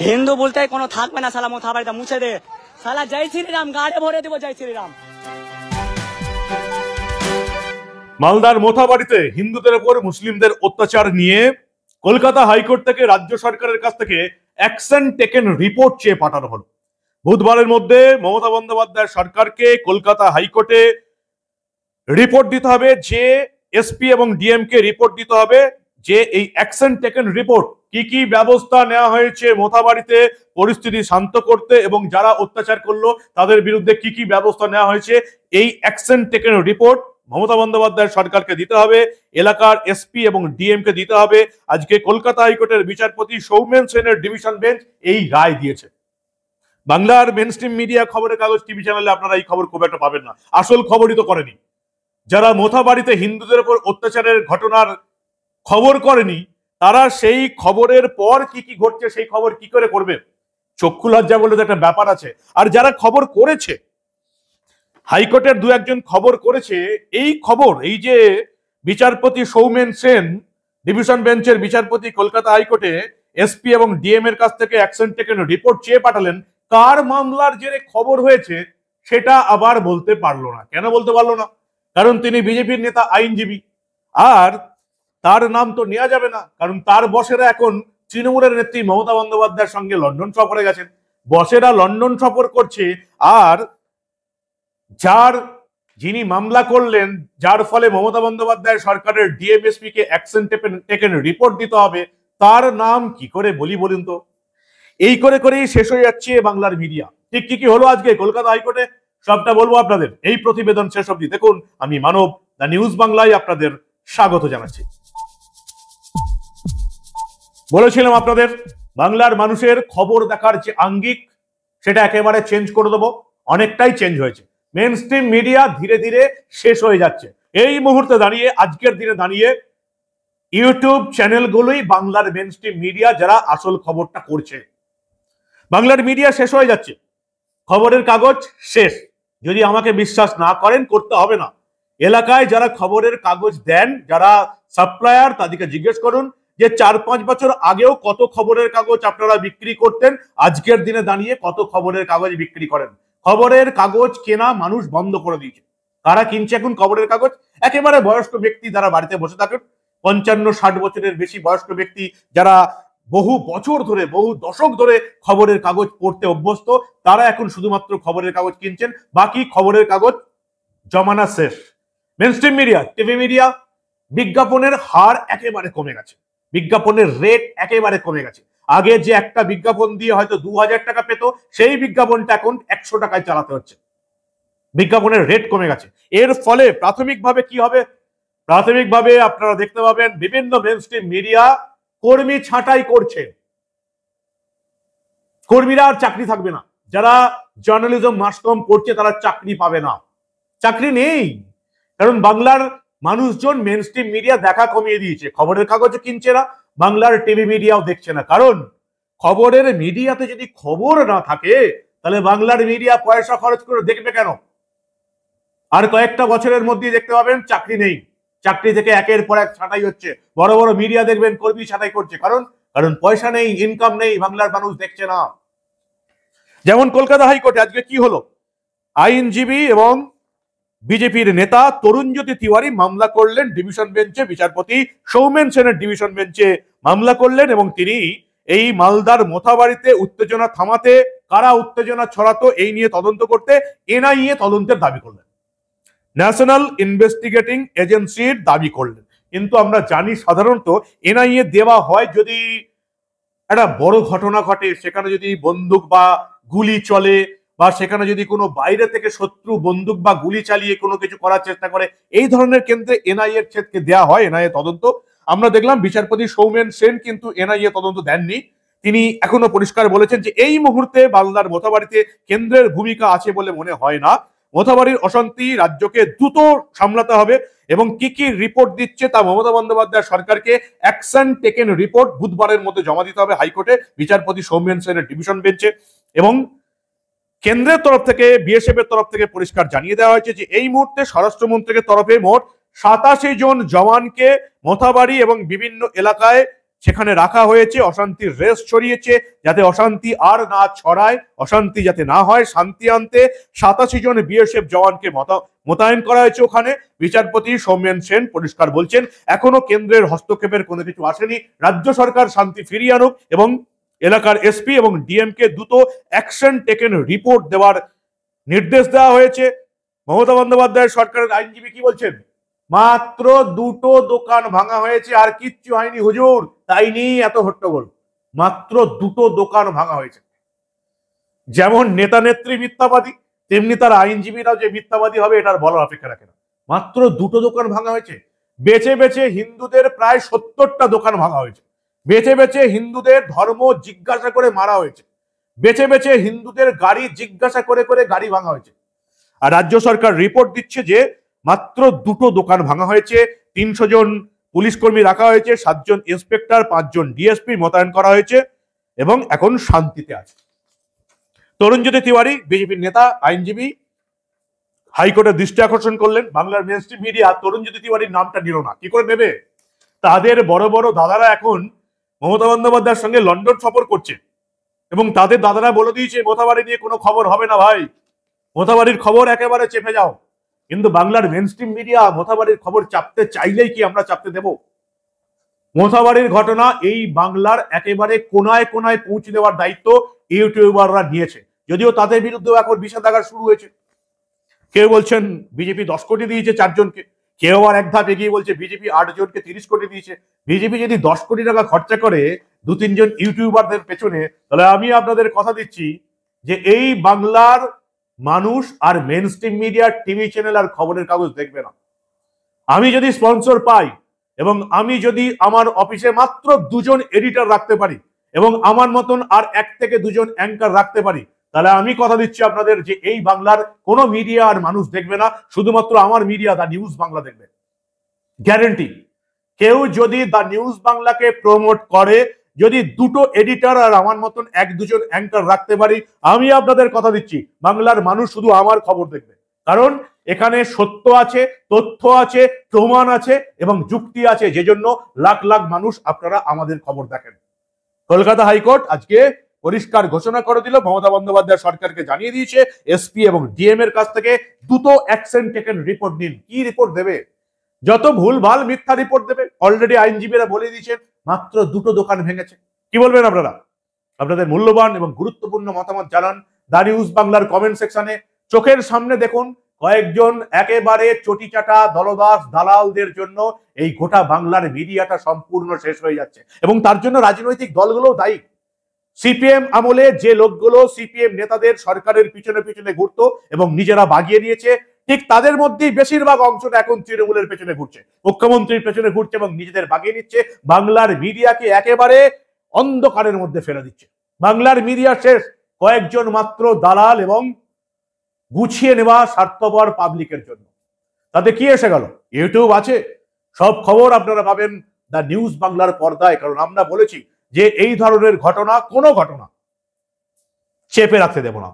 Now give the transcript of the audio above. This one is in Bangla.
হিন্দু বলতে কোনো থাকবে না, শালা মোথাবাড়িটা মুছে দে শালা। জয় শ্রীরাম, গাড়ে ভরে দেবো জয় শ্রীরাম। মালদার মোথাবাড়িতে হিন্দুদের উপর মুসলিমদের অত্যাচার নিয়ে কলকাতা হাইকোর্ট থেকে রাজ্য সরকারের কাছ থেকে অ্যাকশন টেকেন রিপোর্ট চেয়ে পাঠানো হলো। বুধবারের মধ্যে মমতা বন্দ্যোপাধ্যায় সরকারকে কলকাতা হাইকোর্টে রিপোর্ট দিতে হবে, যে এসপি এবং ডিএম কে রিপোর্ট দিতে হবে যে এই অ্যাকশন টেকেন রিপোর্ট কি কি ব্যবস্থা নেওয়া হয়েছে মোথাবাড়িতে পরিস্থিতি শান্ত করতে এবং যারা অত্যাচার করলো তাদের বিরুদ্ধে কি কি ব্যবস্থা নেওয়া হয়েছে। এই action taken report Mamata Bandyopadhyay সরকারকে দিতে হবে, এলাকার এসপি এবং ডিএম কে দিতে হবে। আজকে কলকাতা হাইকোর্টের বিচারপতি সৌমেন সেনের ডিভিশন বেঞ্চ এই রায় দিয়েছে। বাংলার মেনস্ট্রিম মিডিয়া, খবরের কাগজ, টিভি চ্যানেলে আপনারা এই খবর খুব একটা পাবেন না, আসল খবরই তো করেনি। যারা মোথাবাড়িতে হিন্দুদের উপর অত্যাচারের ঘটনার খবর করেনি তারা সেই খবরের পর কি কি ঘটছে সেই খবর কি করে করবে? চক্ষু লজ্জা বলে তো একটা ব্যাপার আছে। আর যারা খবর করেছে, হাইকোর্টের দু একজন খবর করেছে, এই খবর, এই যে বিচারপতি সৌমেন সেন ডিভিশন বেঞ্চের বিচারপতি কলকাতা হাইকোর্টে এসপি এবং ডিএম এর কাছ থেকে অ্যাকশন টেকেন রিপোর্ট চেয়ে পাঠালেন, কার মামলার জেরে খবর হয়েছে সেটা আবার বলতে পারলো না। কেন বলতে পারলো না? কারণ তিনি বিজেপির নেতা, আইনজীবী, আর তার নাম তো নেওয়া যাবে না, কারণ তার বসেরা এখন তৃণমূলের নেত্রী মমতা বন্দ্যোপাধ্যায়ের সঙ্গে লন্ডন সফরে গেছেন। বসেরা লন্ডন সফর করছে, আর যিনি মামলা করলেন, যার ফলে মমতা বন্দ্যোপাধ্যায় সরকারের ডিএমএসপি কে অ্যাকশন টেকেন রিপোর্ট দিতে হবে, তার নাম কি করে বলি বলুন তো? এই করে করেই শেষ হয়ে যাচ্ছে বাংলার মিডিয়া। ঠিক কি কি হলো আজকে কলকাতা হাইকোর্টে সবটা বলবো আপনাদের। এই প্রতিবেদন শেষ অবধি দেখুন। আমি মানব, দ্য নিউজ বাংলায় আপনাদের স্বাগত জানাচ্ছি। বলেছিলাম আপনাদের, বাংলার মানুষের খবর দেখার যে আঙ্গিক সেটা একেবারে চেঞ্জ করে দেবো। অনেকটাই চেঞ্জ হয়েছে। মেনস্ট্রিম মিডিয়া ধীরে ধীরে শেষ হয়ে যাচ্ছে। এই মুহূর্তে দাঁড়িয়ে, আজকের দিনে দাঁড়িয়ে ইউটিউব চ্যানেলগুলোই বাংলার মেনস্ট্রিম মিডিয়া, যারা আসল খবরটা করছে। বাংলার মিডিয়া শেষ হয়ে যাচ্ছে, খবরের কাগজ শেষ। যদি আমাকে বিশ্বাস না করেন, করতে হবে না। এলাকায় যারা খবরের কাগজ দেন, যারা সাপ্লায়ার, তাদেরকে জিজ্ঞেস করুন যে 4-5 বছর আগেও কত খবরের কাগজ আপনারা বিক্রি করতেন, আজকের দিনে দাঁড়িয়ে কত খবরের কাগজ বিক্রি করেন। খবরের কাগজ কেনা মানুষ বন্ধ করে দিয়েছে। কারা কিনছে এখন খবরের কাগজ? একেবারে বয়স্ক ব্যক্তি, যারা বাড়িতে বসে থাকেন, 55-60 বছরের বেশি বয়স্ক ব্যক্তি, যারা বহু বছর ধরে, বহু দশক ধরে খবরের কাগজ পড়তে অভ্যস্ত, তারা এখন শুধুমাত্র খবরের কাগজ কিনছেন। বাকি খবরের কাগজ জমানা শেষ। মেনস্ট্রিম মিডিয়া, টিভি মিডিয়া, বিজ্ঞাপনের হার একেবারে কমে গেছে, বিজ্ঞাপনের রেট একেবারে কমে গেছে। আগে যে একটা বিজ্ঞাপন দিয়ে হয়তো 2000 টাকা পেত, সেই বিজ্ঞাপনটা এখন 100 টাকায় চালাতে হচ্ছে। বিজ্ঞাপনের রেট কমে গেছে। এর ফলে প্রাথমিকভাবে কি হবে? প্রাথমিকভাবে আপনারা দেখতে পাবেন বিভিন্ন মেনস্ট্রিম মিডিয়া কর্মী ছাঁটাই করছে। কর্মীরা আর চাকরি থাকবে না। যারা জার্নালিজম, মাস কম পড়ছে তারা চাকরি পাবে না, চাকরি নেই। কারণ বাংলার মানুষজন মেনস্ট্রিম মিডিয়া দেখা কমিয়ে দিয়েছে। খবরের কাগজও কিনছে না, বাংলার টিভি মিডিয়াও দেখছে না। কারণ খবরের মিডিয়াতে যদি খবর না থাকে, তাহলে বাংলার মিডিয়া পয়সা খরচ করে দেখবে কেন? আর কয়েকটা বছরের মধ্যেই দেখতে পাবেন চাকরি নেই, চাকরি থেকে একের পর এক ছাঁটাই হচ্ছে। বড় বড় মিডিয়া দেখবেন কর্মী ছাঁটাই করছে। কারণ পয়সা নেই, ইনকাম নেই, বাংলার মানুষ দেখছে না। যেমন কলকাতা হাইকোর্টে আজকে কি হলো? আইনজীবী এবং বিজেপির নেতা তরুণজ্যোতি তিওয়ারি মামলা করলেন ডিভিশন বেঞ্চে। বিচারপতি সৌমেন সেনের ডিভিশন বেঞ্চে মামলা করলেন এবং তিনি এই মালদার মোথাবাড়িতে উত্তেজনা থামাতে, কারা উত্তেজনা ছড়াতো এই নিয়ে তদন্ত করতে এনআইএ তদন্তের দাবি করলেন, ন্যাশনাল ইনভেস্টিগেটিং এজেন্সির দাবি করলেন। কিন্তু আমরা জানি সাধারণত এনআইএ দেওয়া হয় যদি একটা বড় ঘটনা ঘটে, সেখানে যদি বন্দুক বা গুলি চলে, বা সেখানে যদি কোনো বাইরে থেকে শত্রু বন্দুক বা গুলি চালিয়ে কোনো কিছু করার চেষ্টা করে, এই ধরনের কেন্দ্রে এনআইএ এর ক্ষেত্রে দেওয়া হয় এনআইএ তদন্ত। আমরা দেখলাম বিচারপতি সৌমেন সেন কিন্তু এনআইএ তদন্ত দেননি। তিনি এখনো পরিষ্কার বলেছেন যে এই মুহূর্তে বাংলার মোথাবাড়িতে কেন্দ্রের ভূমিকা আছে বলে মনে হয় না। মোথাবাড়ির অশান্তি রাজ্যকে দ্রুত সামলাতে হবে এবং কি কি রিপোর্ট দিচ্ছে তা মমতা বন্দ্যোপাধ্যায় সরকারকে অ্যাকশন টেকেন রিপোর্ট বুধবারের মধ্যে জমা দিতে হবে হাইকোর্টে বিচারপতি সৌমেন সেনের ডিভিশন বেঞ্চে। এবং কেন্দ্রের তরফ থেকে, বিএসএফ এর তরফ থেকে পরিষ্কার জানিয়ে দেওয়া হয়েছে যে এই মুহূর্তে স্বরাষ্ট্রমন্ত্রকের তরফে মোট 87 জন জওয়ানকে মোথাবাড়ি এবং বিভিন্ন এলাকায় সেখানে রাখা হয়েছে, অশান্তির রেশ ছড়িয়েছে, যাতে অশান্তি আর না ছড়ায়, অশান্তি যাতে না হয়, শান্তি আনতে 87 জন বিএসএফ জওয়ানকে মোতায়েন করা হয়েছে ওখানে। বিচারপতি সৌমেন সেন পরিষ্কার বলছেন, এখনো কেন্দ্রের হস্তক্ষেপের কোনো কিছু আসেনি, রাজ্য সরকার শান্তি ফিরিয়ে আনুক এবং এলাকার এসপি এবং ডিএম কে দ্রুত অ্যাকশন টেকেন রিপোর্ট দেওয়ার নির্দেশ দেওয়া হয়েছে। মমতা বন্দ্যোপাধ্যায়ের সরকারের আইনজীবী কি বলছেন? মাত্র 2টো দোকান ভাঙা হয়েছে, আর কিচ্ছু হয়নি হুজুর, তাই নিয়ে এত হট্টগোল। মাত্র 2টো দোকান ভাঙা হয়েছে। যেমন নেতা নেত্রী মিথ্যাবাদী, তেমনি তার আইনজীবীরা যে মিথ্যাবাদী হবে এটার বলার অপেক্ষা রাখে না। মাত্র 2টো দোকান ভাঙা হয়েছে। বেছে বেছে হিন্দুদের প্রায় 70টা দোকান ভাঙা হয়েছে। বেছে বেছে হিন্দুদের ধর্ম জিজ্ঞাসা করে মারা হয়েছে। বেছে বেছে হিন্দুদের গাড়ি জিজ্ঞাসা করে করে গাড়ি ভাঙা হয়েছে। আর রাজ্য সরকার রিপোর্ট দিচ্ছে যে মাত্র 2টো দোকান ভাঙা হয়েছে, 300 জন পুলিশ কর্মী রাখা হয়েছে, 7 জন ইন্সপেক্টর, 5 জন ডিএসপি মোতায়েন করা হয়েছে এবং এখন শান্তিতে আছে। তরুণজ্যোতি তিওয়ারি বিজেপির নেতা, আইনজীবী, হাইকোর্টের দৃষ্টি আকর্ষণ করলেন। বাংলার মেইনস্ট্রিম মিডিয়া তরুণজ্যোতি তিওয়ারির নামটা নিল না, কি করে নেবে? তাদের বড় বড় দাদারা এখন মমতা বন্দ্যোপাধ্যায়ের সঙ্গে লন্ডন সফর করছে এবং তাদের দাদারা বলে দিয়েছে মোথাবাড়ি নিয়ে কোনো খবর হবে না ভাই, মোথাবাড়ির খবর একেবারে চেপে যাও। কিন্তু বাংলার মেইনস্ট্রিম মিডিয়া মোথাবাড়ির খবর চাপতে চাইলেই কি আমরা চাপতে দেব? মোথাবাড়ির ঘটনা এই বাংলার একেবারে কোনায় কোনায় পৌঁছে দেওয়ার দায়িত্ব ইউটিউবাররা নিয়েছে, যদিও তাদের বিরুদ্ধেও এখন বিষাদাগার শুরু হয়েছে। কেউ বলছেন বিজেপি 10 কোটি দিয়েছে 4 জনকে, কেউ আবার এক ধাপ এগিয়ে বলছে বিজেপি 8 জনকে 30 কোটি দিয়েছে। বিজেপি যদি 10 কোটি টাকা খরচা করে 2-3 জন ইউটিউবারদের পেছনে, তাহলে আমি আপনাদের কথা দিচ্ছি যে এই বাংলার মানুষ আর মেইনস্ট্রিম মিডিয়া, টিভি চ্যানেল আর খবরের কাগজ দেখবে না। আমি যদি স্পন্সর পাই এবং আমি যদি আমার অফিসে মাত্র 2 জন এডিটর রাখতে পারি এবং আমার মতন আর 1 থেকে 2 জন অ্যাঙ্কার রাখতে পারি, তাহলে আমি কথা দিচ্ছি আপনাদের যে এই বাংলার কোনো মিডিয়া আর মানুষ দেখবে না, শুধুমাত্র আমার মিডিয়া দা নিউজ বাংলা দেখবে, গ্যারেন্টি। কেউ যদি দা নিউজ বাংলাকে প্রমোট করে, যদি 2টো এডিটর আর আমার মতন 1-2 জন অ্যাঙ্কার রাখতে পারি, আমি আপনাদের কথা দিচ্ছি বাংলার মানুষ শুধু আমার খবর দেখবে। কারণ এখানে সত্য আছে, তথ্য আছে, প্রমাণ আছে এবং যুক্তি আছে, যে জন্য লাখ লাখ মানুষ আপনারা আমাদের খবর দেখেন। কলকাতা হাইকোর্ট আজকে পরিষ্কার ঘোষণা করে দিল, মমতা বন্দ্যোপাধ্যায় সরকারকে জানিয়ে দিয়েছে এসপি এবং ডিএম এর কাছ থেকে দ্রুত অ্যাকশন টেকেন রিপোর্ট নিন। কি রিপোর্ট দেবে? যত ভুলভাল মিথ্যা রিপোর্ট দেবে। অলরেডি আইনজীবীরা বলে দিয়েছেন মাত্র 2টো দোকান ভেঙেছে। কি বলবেন আপনারা? আপনাদের মূল্যবান এবং গুরুত্বপূর্ণ মতামত জানান দা নিউজ বাংলার কমেন্ট সেকশনে। চোখের সামনে দেখুন কয়েকজন একেবারে চটিচাটা দলদাস দালালদের জন্য এই গোটা বাংলার মিডিয়াটা সম্পূর্ণ শেষ হয়ে যাচ্ছে এবং তার জন্য রাজনৈতিক দলগুলো দায়ী। সিপিএম আমলে যে লোকগুলো সিপিএম নেতাদের সরকারের পিছনে পিছনে ঘুরতো এবং নিজেরা বাগিয়ে নিয়েছে, ঠিক তাদের মধ্যেই বেশিরভাগ অংশটা এখন তৃণমূলের পেছনে ঘুরছে, মুখ্যমন্ত্রীর পেছনে ঘুরছে এবং নিজেদের বাগিয়ে নিচ্ছে। বাংলার মিডিয়াকে একেবারে অন্ধকারের মধ্যে ফেলে দিচ্ছে। বাংলার মিডিয়া শেষ, কয়েকজন মাত্র দালাল এবং গুছিয়ে নেওয়া স্বার্থপর পাবলিকের জন্য। তাতে কি এসে গেল? ইউটিউব আছে, সব খবর আপনারা পাবেন দা নিউজ বাংলার পর্দায়। কারণ আমরা বলেছি যে এই ধরনের ঘটনা, কোনো ঘটনা চেপে রাখতে দেব না।